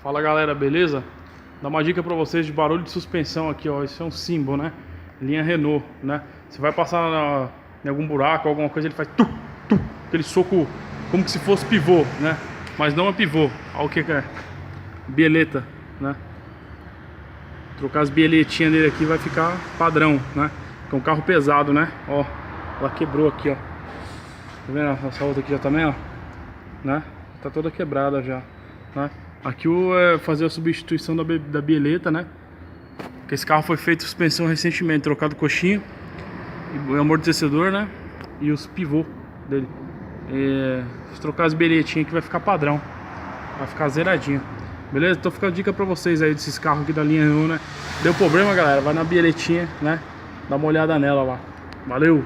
Fala galera, beleza? Dá uma dica pra vocês de barulho de suspensão aqui, ó. Isso é um símbolo, né? Linha Renault, né? Você vai passar em algum buraco, alguma coisa, ele faz tu, tu, aquele soco como que se fosse pivô, né? Mas não é pivô. Olha o que é. Bieleta, né? Trocar as bieletinhas dele aqui vai ficar padrão, né? Que é um carro pesado, né? Ó, ela quebrou aqui, ó. Tá vendo? Essa outra aqui já também, ó, né? Tá toda quebrada já, né? Aqui é fazer a substituição da bieleta, né? Porque esse carro foi feito suspensão recentemente, trocado o coxinho e o amortecedor, né? E os pivô dele. Se trocar as bieletinhas aqui vai ficar padrão, vai ficar zeradinho. Beleza? Tô ficando dica pra vocês aí desses carros aqui da linha Renault, né? Deu problema, galera, vai na bieletinha, né? Dá uma olhada nela lá. Valeu!